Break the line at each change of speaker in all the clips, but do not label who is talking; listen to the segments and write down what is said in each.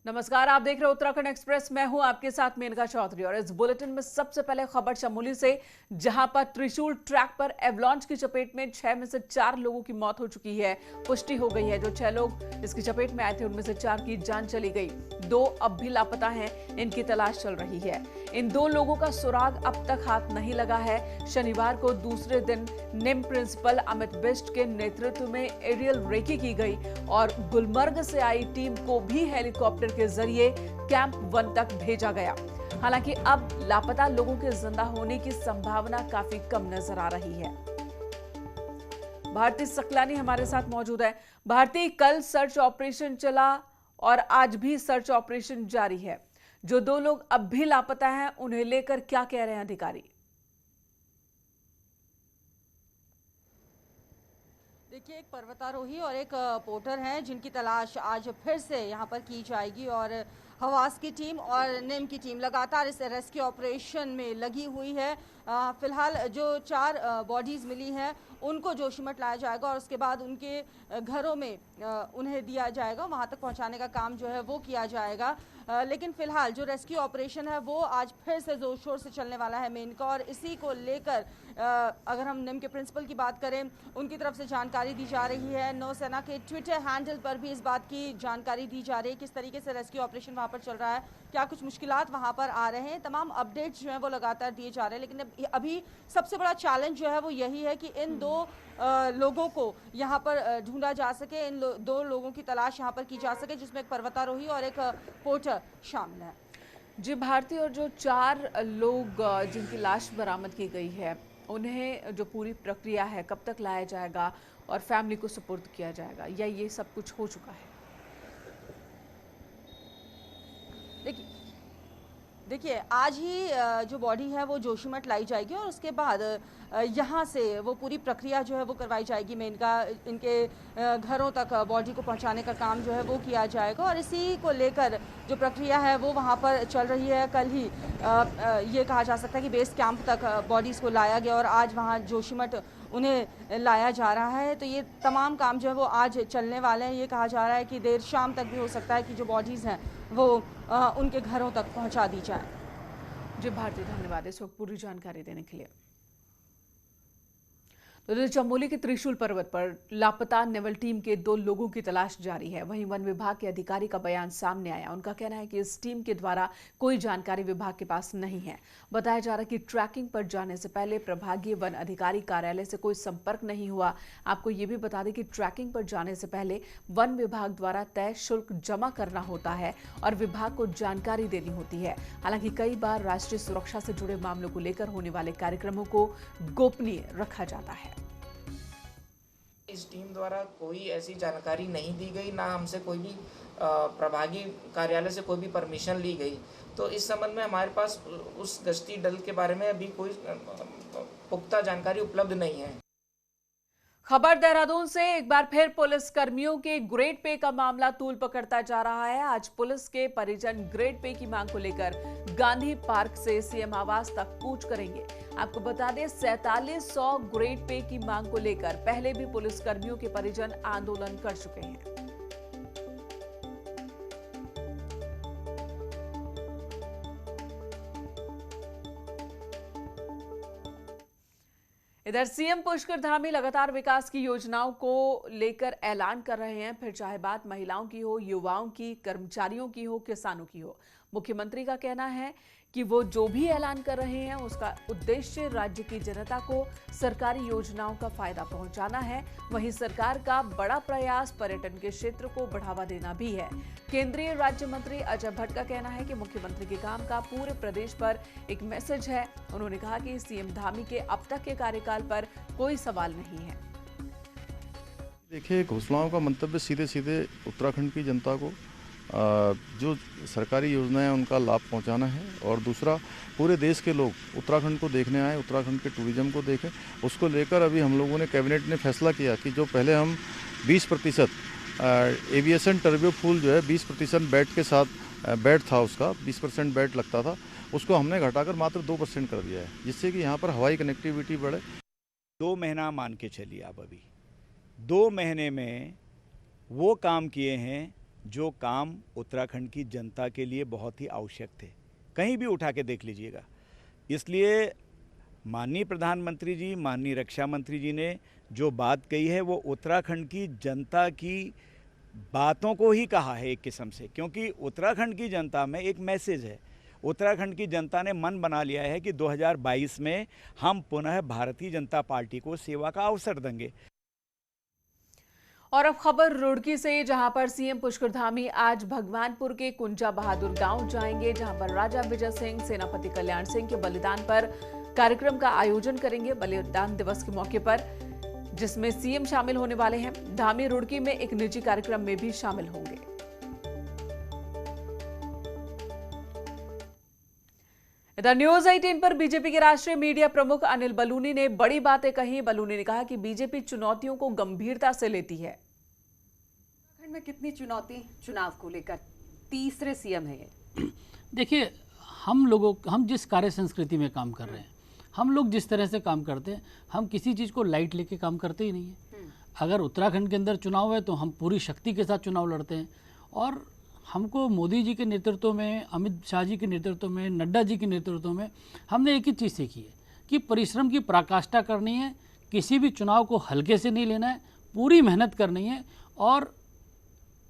नमस्कार, आप देख रहे हो उत्तराखंड एक्सप्रेस। मैं हूं आपके साथ मेनका चौधरी और इस बुलेटिन में सबसे पहले खबर चमोली से, जहां पर त्रिशूल ट्रैक पर एवलांच की चपेट में 6 में से 4 लोगों की मौत हो चुकी है। पुष्टि हो गई है। जो 6 लोग इसकी चपेट में आए थे उनमें से 4 की जान चली गई। 2 अब भी लापता हैं, इनकी तलाश चल रही है। इन 2 लोगों का सुराग अब तक हाथ नहीं लगा है। शनिवार को दूसरे दिन निम प्रिंसिपल अमित बिष्ट के नेतृत्व में एरियल रेकी की गई और गुलमर्ग से आई टीम को भी हेलीकॉप्टर के जरिए कैंप 1 तक भेजा गया। हालांकि अब लापता लोगों के जिंदा होने की संभावना काफी कम नजर आ रही है। भारती सकलानी हमारे साथ मौजूद है। भारती, कल सर्च ऑपरेशन चला और आज भी सर्च ऑपरेशन जारी है। जो 2 लोग अब भी लापता हैं, उन्हें लेकर क्या कह रहे हैं अधिकारी?
देखिए, एक पर्वतारोही और एक पोर्टर हैं जिनकी तलाश आज फिर से यहाँ पर की जाएगी और हवास की टीम और निम की टीम लगातार इस रेस्क्यू ऑपरेशन में लगी हुई है। फिलहाल जो 4 बॉडीज़ मिली हैं उनको जोशीमठ लाया जाएगा और उसके बाद उनके घरों में उन्हें दिया जाएगा, वहाँ तक पहुँचाने का काम जो है वो किया जाएगा। लेकिन फिलहाल जो रेस्क्यू ऑपरेशन है वो आज फिर से जोर शोर से चलने वाला है मेनका, और इसी को लेकर अगर हम निम के प्रिंसिपल की बात करें, उनकी तरफ से जानकारी दी जा रही है। नौसेना के ट्विटर हैंडल पर भी इस बात की जानकारी दी जा रही है किस तरीके से रेस्क्यू ऑपरेशन वहाँ पर चल रहा है, क्या कुछ मुश्किलात वहाँ पर आ रहे हैं। तमाम अपडेट्स जो हैं वो लगातार दिए जा रहे हैं। लेकिन अभी सबसे बड़ा चैलेंज जो है वो यही है कि इन 2 लोगों को यहाँ पर ढूंढा जा सके, इन 2 लोगों की तलाश यहाँ पर की जा सके, जिसमें एक पर्वतारोही और एक पोर्टर शामिल है।
जी भारती, और जो 4 लोग जिनकी लाश बरामद की गई है, उन्हें जो पूरी प्रक्रिया है कब तक लाया जाएगा और फैमिली को सुपुर्द किया जाएगा, या ये सब कुछ हो चुका है?
देखिए, आज ही जो बॉडी है वो जोशीमठ लाई जाएगी और उसके बाद यहाँ से वो पूरी प्रक्रिया जो है वो करवाई जाएगी। मेनका इनके घरों तक बॉडी को पहुँचाने का काम जो है वो किया जाएगा और इसी को लेकर जो प्रक्रिया है वो वहाँ पर चल रही है। कल ही ये कहा जा सकता है कि बेस कैंप तक बॉडीज़ को लाया गया और आज वहाँ जोशीमठ उन्हें लाया जा रहा है। तो ये तमाम काम जो है वो आज चलने वाले हैं। ये कहा जा रहा है कि देर शाम तक भी हो सकता है कि जो बॉडीज़ हैं वो उनके घरों तक पहुंचा दी जाए।
जी भारती, धन्यवाद इस वक्त पूरी जानकारी देने के लिए। तो चमोली के त्रिशूल पर्वत पर लापता नेवल टीम के 2 लोगों की तलाश जारी है। वहीं वन विभाग के अधिकारी का बयान सामने आया। उनका कहना है कि इस टीम के द्वारा कोई जानकारी विभाग के पास नहीं है। बताया जा रहा है कि ट्रैकिंग पर जाने से पहले प्रभागीय वन अधिकारी कार्यालय से कोई संपर्क नहीं हुआ। आपको ये भी बता दें कि ट्रैकिंग पर जाने से पहले वन विभाग द्वारा तय शुल्क जमा करना होता है और विभाग को जानकारी देनी होती है। हालांकि कई बार राष्ट्रीय सुरक्षा से जुड़े मामलों को लेकर होने वाले कार्यक्रमों को गोपनीय रखा जाता है।
इस टीम द्वारा कोई ऐसी जानकारी नहीं दी गई, ना हमसे कोई भी प्रभागी कार्यालय से कोई भी परमिशन ली गई। तो इस संबंध में हमारे पास उस गश्ती दल के बारे में अभी कोई पुख्ता जानकारी उपलब्ध नहीं है।
खबर देहरादून से, एक बार फिर पुलिस कर्मियों के ग्रेड पे का मामला तूल पकड़ता जा रहा है। आज पुलिस के परिजन ग्रेड पे की मांग को लेकर गांधी पार्क से सीएम आवास तक कूच करेंगे। आपको बता दें, 4700 ग्रेड पे की मांग को लेकर पहले भी पुलिस कर्मियों के परिजन आंदोलन कर चुके हैं। इधर सीएम पुष्कर धामी लगातार विकास की योजनाओं को लेकर ऐलान कर रहे हैं, फिर चाहे बात महिलाओं की हो, युवाओं की, कर्मचारियों की हो, किसानों की हो। मुख्यमंत्री का कहना है कि वो जो भी ऐलान कर रहे हैं उसका उद्देश्य राज्य की जनता को सरकारी योजनाओं का फायदा पहुंचाना है। वहीं सरकार का बड़ा प्रयास पर्यटन के क्षेत्र को बढ़ावा देना भी है। केंद्रीय राज्य मंत्री अजय भट्ट का कहना है कि मुख्यमंत्री के काम का पूरे प्रदेश पर एक मैसेज है। उन्होंने कहा कि सीएम धामी के अब तक के कार्यकाल पर कोई सवाल नहीं है।
देखिए, घोषणाओं का मंतव्य सीधे सीधे उत्तराखंड की जनता को जो सरकारी योजनाएं हैं उनका लाभ पहुंचाना है, और दूसरा पूरे देश के लोग उत्तराखंड को देखने आए, उत्तराखंड के टूरिज्म को देखें। उसको लेकर अभी हम लोगों ने कैबिनेट ने फैसला किया कि जो पहले हम 20% एविएशन टर्बो फूल जो है 20% बेड के साथ बेड था, उसका 20% बेड लगता था, उसको हमने घटाकर मात्र 2% कर दिया है, जिससे कि यहाँ पर हवाई कनेक्टिविटी बढ़े।
2 महीना मान के चलिए आप, अभी 2 महीने में वो काम किए हैं जो काम उत्तराखंड की जनता के लिए बहुत ही आवश्यक थे, कहीं भी उठा के देख लीजिएगा। इसलिए माननीय प्रधानमंत्री जी, माननीय रक्षा मंत्री जी ने जो बात कही है वो उत्तराखंड की जनता की बातों को ही कहा है एक किस्म से, क्योंकि उत्तराखंड की जनता में एक मैसेज है। उत्तराखंड की जनता ने मन बना लिया है कि 2022 में हम पुनः भारतीय जनता पार्टी को सेवा का अवसर देंगे।
और अब खबर रुड़की से, जहां पर सीएम पुष्कर धामी आज भगवानपुर के कुंजा बहादुर गांव जाएंगे, जहां पर राजा विजय सिंह, सेनापति कल्याण सिंह के बलिदान पर कार्यक्रम का आयोजन करेंगे, बलिदान दिवस के मौके पर, जिसमें सीएम शामिल होने वाले हैं। धामी रुड़की में एक निजी कार्यक्रम में भी शामिल होंगे। इधर न्यूज 18 पर बीजेपी के राष्ट्रीय मीडिया प्रमुख अनिल बलूनी ने बड़ी बातें कही। बलूनी ने कहा कि बीजेपी चुनौतियों को गंभीरता से लेती है।
उत्तराखंड में कितनी चुनौती चुनाव को लेकर, तीसरे सीएम है ये।
देखिए, हम जिस कार्य संस्कृति में काम कर रहे हैं, हम लोग जिस तरह से काम करते हैं, हम किसी चीज़ को लाइट लेके काम करते ही नहीं है। अगर उत्तराखंड के अंदर चुनाव है तो हम पूरी शक्ति के साथ चुनाव लड़ते हैं। और हमको मोदी जी के नेतृत्व में, अमित शाह जी के नेतृत्व में, नड्डा जी के नेतृत्व में हमने एक ही चीज़ सीखी है कि परिश्रम की पराकाष्ठा करनी है, किसी भी चुनाव को हल्के से नहीं लेना है, पूरी मेहनत करनी है और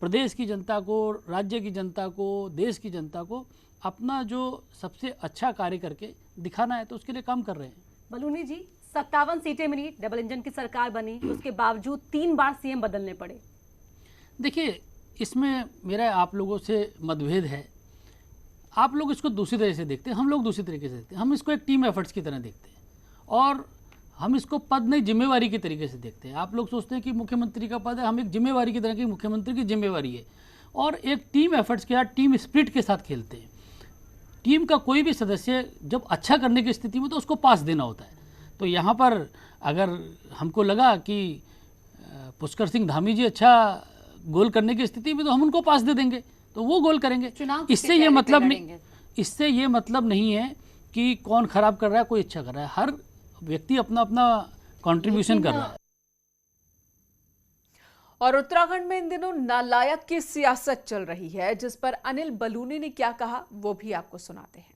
प्रदेश की जनता को, राज्य की जनता को, देश की जनता को अपना जो सबसे अच्छा कार्य करके दिखाना है, तो उसके लिए काम कर रहे हैं।
बलूनी जी, 57 सीटें मिली, डबल इंजन की सरकार बनी, उसके बावजूद 3 बार सीएम बदलने पड़े।
देखिए, इसमें मेरा आप लोगों से मतभेद है। आप लोग इसको दूसरी तरह से देखते हैं, हम लोग दूसरी तरीके से देखते हैं। हम इसको एक टीम एफर्ट्स की तरह देखते हैं और हम इसको पद नहीं, जिम्मेवारी के तरीके से देखते हैं। आप लोग सोचते हैं कि मुख्यमंत्री का पद है, हम एक जिम्मेवारी की तरह की, मुख्यमंत्री की जिम्मेवारी है और एक टीम एफर्ट्स के साथ, टीम स्पिरिट के साथ खेलते हैं। टीम का कोई भी सदस्य जब अच्छा करने की स्थिति में तो उसको पास देना होता है। तो यहाँ पर अगर हमको लगा कि पुष्कर सिंह धामी जी अच्छा गोल करने की स्थिति में, तो हम उनको पास दे देंगे, तो वो गोल करेंगे। इससे ये मतलब नहीं है कि कौन खराब कर रहा है, कोई अच्छा कर रहा है। हर व्यक्ति अपना अपना कंट्रीब्यूशन कर रहा है।
और उत्तराखंड में इन दिनों नालायक की सियासत चल रही है, जिस पर अनिल बलूनी ने क्या कहा वो भी आपको सुनाते हैं।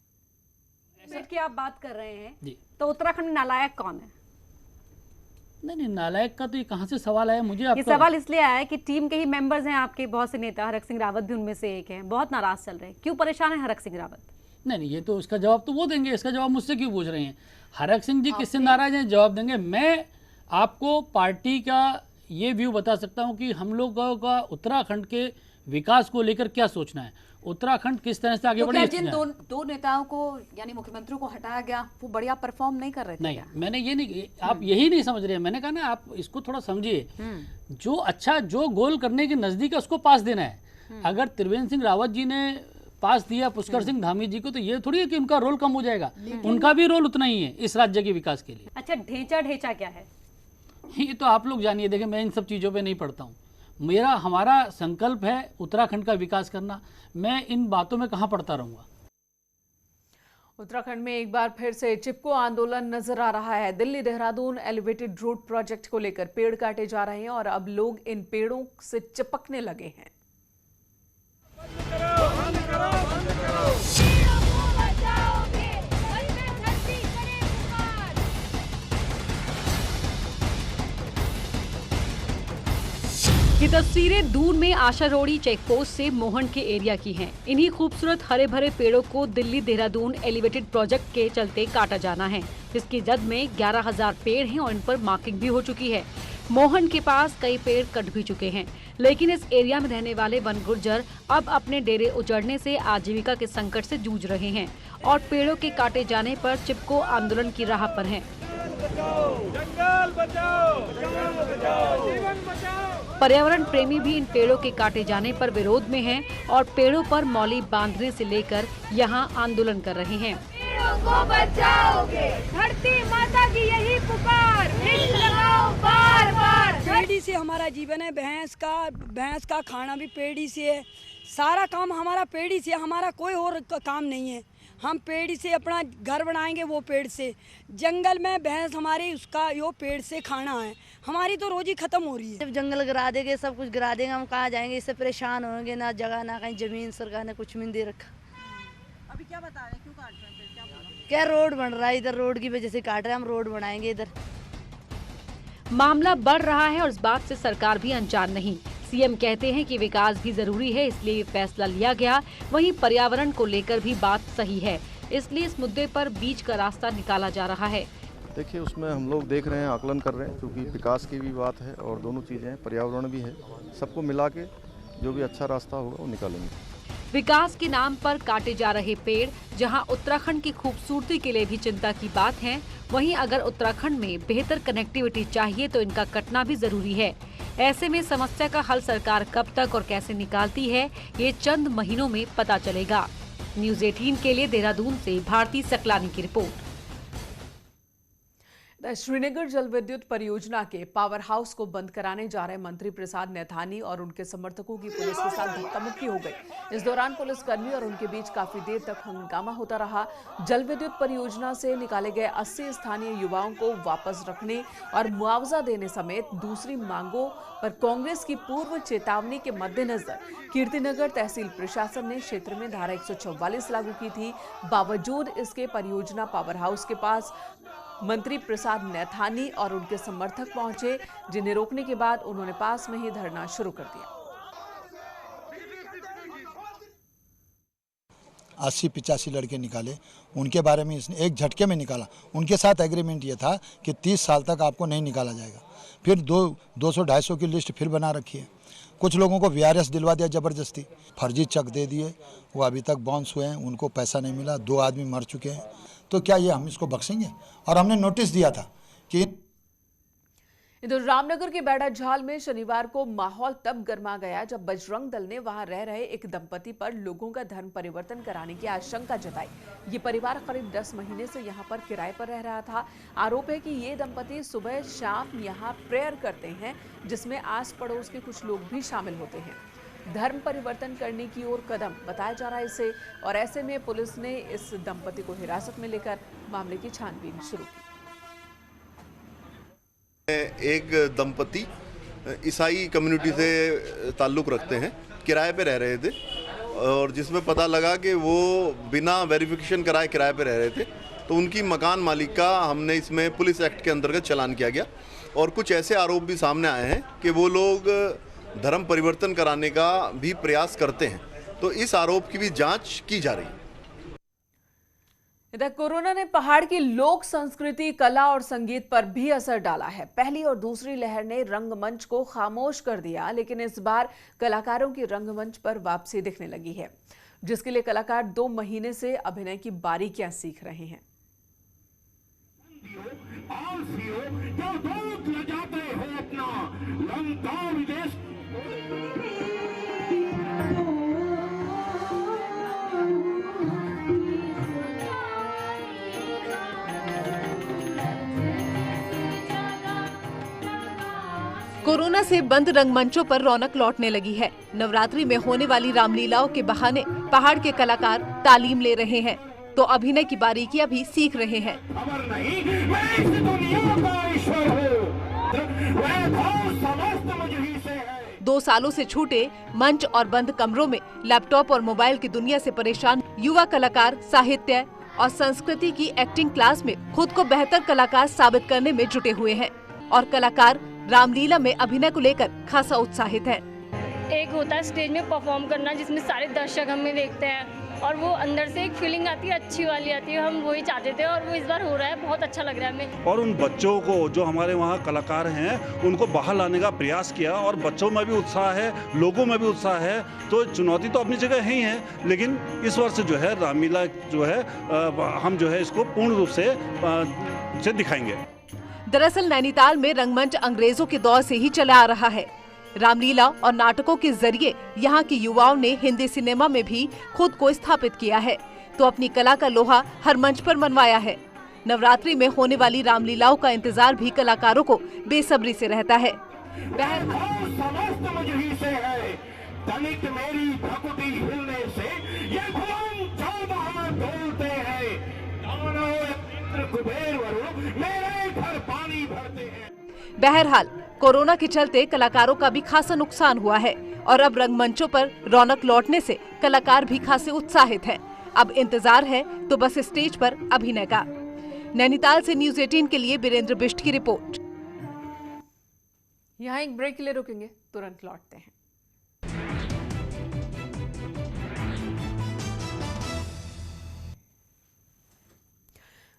सीट की आप बात कर रहे हैं
जी,
तो उत्तराखंड में नालायक कौन है?
नहीं, नालायक का तो ये कहाँ से सवाल आया मुझे?
ये सवाल इसलिए आया है कि टीम के ही मेंबर्स हैं आपके, बहुत से नेता, हरक सिंह रावत भी उनमें से एक हैं, बहुत नाराज चल रहे हैं। क्यों परेशान है हरक सिंह रावत?
नहीं, ये तो उसका जवाब तो वो देंगे, इसका जवाब मुझसे क्यों पूछ रहे हैं? हरक सिंह जी किससे नाराज हैं, जवाब देंगे। मैं आपको पार्टी का ये व्यू बता सकता हूं कि हम लोगों का उत्तराखंड के विकास को लेकर क्या सोचना है, उत्तराखंड किस तरह से आगे
तो
बढ़े।
जिन दो नेताओं को यानी मुख्यमंत्री को हटाया गया, वो बढ़िया परफॉर्म नहीं कर रहे थे?
नहीं, मैंने ये नहीं, आप यही नहीं समझ रहे हैं। मैंने कहा ना, आप इसको थोड़ा समझिए। जो अच्छा, जो गोल करने के नजदीक है उसको पास देना है। अगर त्रिवेंद्र सिंह रावत जी ने पास दिया पुष्कर सिंह धामी जी को, तो ये थोड़ी है कि उनका रोल कम हो जाएगा। उनका भी रोल उतना ही है इस राज्य के विकास के लिए।
अच्छा, ढेंचा क्या है?
ये तो आप लोग जानिए। देखिए, मैं इन सब चीज़ों पे नहीं पढ़ता हूँ। हमारा संकल्प है उत्तराखंड का विकास करना। मैं इन बातों में कहाँ पढ़ता रहूँगा।
उत्तराखंड में एक बार फिर से चिपको आंदोलन नजर आ रहा है। Delhi Dehradun elevated road project को लेकर पेड़ काटे जा रहे हैं और अब लोग इन पेड़ों से चिपकने लगे हैं।
ये तस्वीरें दूर में आशा रोड़ी चेक पोस्ट से मोहन के एरिया की हैं। इन्हीं खूबसूरत हरे भरे पेड़ों को दिल्ली देहरादून एलिवेटेड प्रोजेक्ट के चलते काटा जाना है, जिसकी जद में 11,000 पेड़ हैं और इन पर मार्किंग भी हो चुकी है। मोहन के पास कई पेड़ कट भी चुके हैं, लेकिन इस एरिया में रहने वाले वन गुर्जर अब अपने डेरे उजड़ने से आजीविका के संकट से जूझ रहे हैं और पेड़ों के काटे जाने पर चिपको आंदोलन की राह पर हैं। पर्यावरण प्रेमी भी इन पेड़ों के काटे जाने पर विरोध में हैं और पेड़ों पर मौली बांधने से लेकर यहां आंदोलन कर रहे हैं।
पेड़ों को बचाओगे, धरती माता की यही पुकार, वृक्ष लगाओ बार बार।
पेड़ी से हमारा जीवन है, भैंस का खाना भी पेड़ी से है, सारा काम हमारा पेड़ी से, हमारा कोई और काम नहीं है। हम पेड़ से अपना घर बनाएंगे, वो पेड़ से। जंगल में भैंस हमारी, उसका यो पेड़ से खाना है। हमारी तो रोजी खत्म हो रही है।
जब जंगल गिरा देंगे, सब कुछ गिरा देंगे, हम कहाँ जाएंगे? इससे परेशान होंगे, ना जगह ना कहीं जमीन, सरकार ने कुछ भी नहीं दे रखा।
अभी क्या बता रहे हैं, क्यों काट रहे हैं, फिर क्या बोला?
क्या रोड बन रहा है इधर, रोड की वजह से काट रहे हैं, हम रोड बनाएंगे इधर।
मामला बढ़ रहा है और इस बात से सरकार भी अनजान नहीं। सीएम कहते हैं कि विकास भी जरूरी है, इसलिए ये फैसला लिया गया। वहीं पर्यावरण को लेकर भी बात सही है, इसलिए इस मुद्दे पर बीच का रास्ता निकाला जा रहा है।
देखिए, उसमें हम लोग देख रहे हैं, आकलन कर रहे हैं, क्योंकि विकास की भी बात है और दोनों चीज़ें हैं, पर्यावरण भी है, सबको मिला के जो भी अच्छा रास्ता होगा वो निकालेंगे।
विकास के नाम पर काटे जा रहे पेड़ जहां उत्तराखंड की खूबसूरती के लिए भी चिंता की बात है, वहीं अगर उत्तराखंड में बेहतर कनेक्टिविटी चाहिए तो इनका कटना भी जरूरी है। ऐसे में समस्या का हल सरकार कब तक और कैसे निकालती है, ये चंद महीनों में पता चलेगा। न्यूज़ 18 के लिए देहरादून से भारती सकलानी की रिपोर्ट।
श्रीनगर जल विद्युत परियोजना के पावर हाउस को बंद कराने जा रहे मंत्री प्रसाद नैथानी और उनके समर्थकों की पुलिस के साथ धक्का-मुक्की हो गई। इस दौरान पुलिसकर्मी और उनके बीच काफी देर तक हंगामा होता रहा। जल विद्युत परियोजना से निकाले गए 80 स्थानीय युवाओं को वापस रखने और मुआवजा देने समेत दूसरी मांगों पर कांग्रेस की पूर्व चेतावनी के मद्देनजर कीर्तिनगर तहसील प्रशासन ने क्षेत्र में धारा 144 लागू की थी। बावजूद इसके परियोजना पावर हाउस के पास मंत्री प्रसाद नैथानी और उनके समर्थक पहुंचे, जिन्हें रोकने के बाद उन्होंने पास में ही धरना शुरू कर दिया।
80-85 लड़के निकाले, उनके बारे में इसने एक झटके में निकाला। उनके साथ एग्रीमेंट ये था कि 30 साल तक आपको नहीं निकाला जाएगा। फिर 200-250 की लिस्ट फिर बना रखी है। कुछ लोगों को VRS दिलवा दिया ज़बरदस्ती, फर्जी चेक दे दिए, वो अभी तक बाउंस हुए हैं, उनको पैसा नहीं मिला, 2 आदमी मर चुके हैं। तो क्या ये हम इसको बख्शेंगे? और हमने नोटिस दिया था कि
इधर रामनगर के बैड़ाझाल में शनिवार को माहौल तब गर्मा गया जब बजरंग दल ने वहां रह रहे एक दंपति पर लोगों का धर्म परिवर्तन कराने की आशंका जताई। ये परिवार करीब 10 महीने से यहां पर किराए पर रह रहा था। आरोप है कि ये दंपति सुबह शाम यहां प्रेयर करते हैं, जिसमें आस पड़ोस के कुछ लोग भी शामिल होते हैं। धर्म परिवर्तन करने की ओर कदम बताया जा रहा है इसे, और ऐसे में पुलिस ने इस दंपति को हिरासत में लेकर मामले की छानबीन शुरू की।
एक दंपति ईसाई कम्युनिटी से ताल्लुक़ रखते हैं, किराए पे रह रहे थे, और जिसमें पता लगा कि वो बिना वेरिफिकेशन कराए किराए पे रह रहे थे, तो उनकी मकान मालिक का हमने इसमें पुलिस एक्ट के अंतर्गत चालान किया गया। और कुछ ऐसे आरोप भी सामने आए हैं कि वो लोग धर्म परिवर्तन कराने का भी प्रयास करते हैं, तो इस आरोप की भी जांच की जा रही है।
इधर कोरोना ने पहाड़ की लोक संस्कृति, कला और संगीत पर भी असर डाला है। पहली और दूसरी लहर ने रंगमंच को खामोश कर दिया, लेकिन इस बार कलाकारों की रंगमंच पर वापसी दिखने लगी है, जिसके लिए कलाकार 2 महीने से अभिनय की बारीकियां सीख रहे हैं।
कोरोना से बंद रंगमंचों पर रौनक लौटने लगी है। नवरात्रि में होने वाली रामलीलाओं के बहाने पहाड़ के कलाकार तालीम ले रहे हैं, तो अभिनय की बारीकियां भी सीख रहे हैं। 2 सालों से छूटे मंच और बंद कमरों में लैपटॉप और मोबाइल की दुनिया से परेशान युवा कलाकार साहित्य और संस्कृति की एक्टिंग क्लास में खुद को बेहतर कलाकार साबित करने में जुटे हुए हैं, और कलाकार रामलीला में अभिनय को लेकर खासा उत्साहित हैं।
एक होता है स्टेज में परफॉर्म करना, जिसमें सारे दर्शक हमें देखते हैं और वो अंदर से एक फीलिंग आती है, अच्छी वाली आती है। हम वही चाहते थे और वो इस बार हो रहा है, बहुत अच्छा लग रहा है हमें।
और उन बच्चों को जो हमारे वहाँ कलाकार हैं उनको बाहर लाने का प्रयास किया, और बच्चों में भी उत्साह है, लोगों में भी उत्साह है। तो चुनौती तो अपनी जगह ही है, लेकिन इस वर्ष जो है रामलीला जो है हम जो है इसको पूर्ण रूप से दिखाएंगे।
दरअसल नैनीताल में रंगमंच अंग्रेजों के दौर से ही चला आ रहा है। रामलीला और नाटकों के जरिए यहाँ के युवाओं ने हिंदी सिनेमा में भी खुद को स्थापित किया है, तो अपनी कला का लोहा हर मंच पर मनवाया है। नवरात्रि में होने वाली रामलीलाओं का इंतजार भी कलाकारों को बेसब्री से रहता है। बहरहाल कोरोना के चलते कलाकारों का भी खासा नुकसान हुआ है और अब रंगमंचों पर रौनक लौटने से कलाकार भी खासे उत्साहित हैं। अब इंतजार है तो बस स्टेज पर अभिनय का। नैनीताल से न्यूज़ 18 के लिए बीरेंद्र बिष्ट की रिपोर्ट।
यहाँ एक ब्रेक के लिए रुकेंगे, तुरंत लौटते हैं।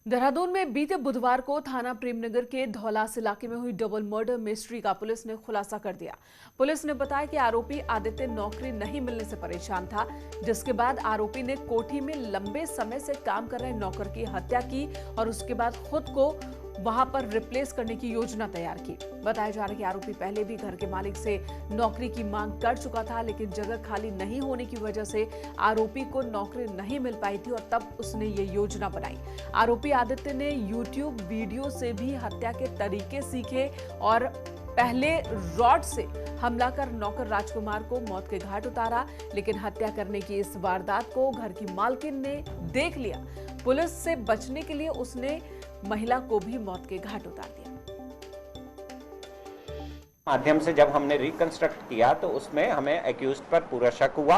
देहरादून में बीते बुधवार को थाना प्रेमनगर के धौलास इलाके में हुई डबल मर्डर मिस्ट्री का पुलिस ने खुलासा कर दिया। पुलिस ने बताया कि आरोपी आदित्य नौकरी नहीं मिलने से परेशान था, जिसके बाद आरोपी ने कोठी में लंबे समय से काम कर रहे नौकर की हत्या की और उसके बाद खुद को वहां पर रिप्लेस करने की योजना तैयार की। बताया जा रहा है कि आरोपी पहले भी घर के मालिक से नौकरी की मांग कर चुका था, लेकिन जगह खाली नहीं होने की वजह से आरोपी को नौकरी नहीं मिल पाई थी और तब उसने ये योजना बनाई। आरोपी आदित्य ने यूट्यूब वीडियो से भी हत्या के तरीके सीखे और पहले रॉड से हमला कर नौकर राजकुमार को मौत के घाट उतारा, लेकिन हत्या करने की इस वारदात को घर की मालकिन ने देख लिया। पुलिस से बचने के लिए उसने महिला को भी मौत के घाट उतार दिया।
माध्यम से जब हमने रिकंस्ट्रक्ट किया तो उसमें हमें एक्यूज्ड पर पूरा शक हुआ।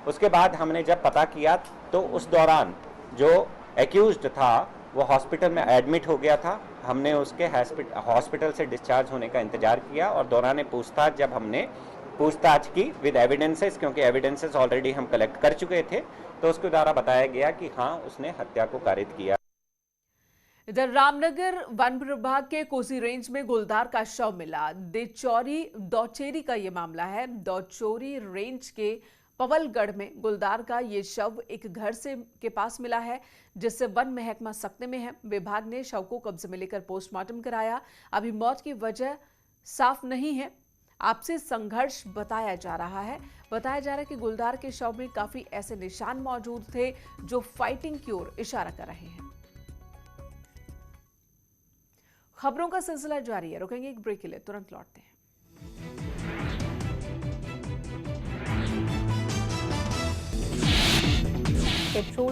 उसके बाद हमने जब पता किया तो उस दौरान जो एक्यूज्ड था वो हॉस्पिटल में एडमिट हो गया था। हमने उसके हॉस्पिटल से डिस्चार्ज होने का इंतजार किया और दौरान पूछताछ जब हमने पूछताछ की विद एविडेंसेस, क्योंकि एविडेंसेस ऑलरेडी हम कलेक्ट कर चुके थे, तो उसके द्वारा बताया गया कि हाँ उसने हत्या को कारित किया।
इधर रामनगर वन विभाग के कोसी रेंज में गुलदार का शव मिला। दौचेरी का ये मामला है। दौचोरी रेंज के पवलगढ़ में गुलदार का ये शव एक घर से के पास मिला है, जिससे वन महकमा सकते में है। विभाग ने शव को कब्जे में लेकर पोस्टमार्टम कराया। अभी मौत की वजह साफ नहीं है, आपसी संघर्ष बताया जा रहा है। बताया जा रहा है कि गुलदार के शव में काफी ऐसे निशान मौजूद थे जो फाइटिंग की ओर इशारा कर रहे हैं। खबरों का सिलसिला जारी है, रुकेंगे एक ब्रेक के लिए, तुरंत लौटते हैं।
पेट्रोल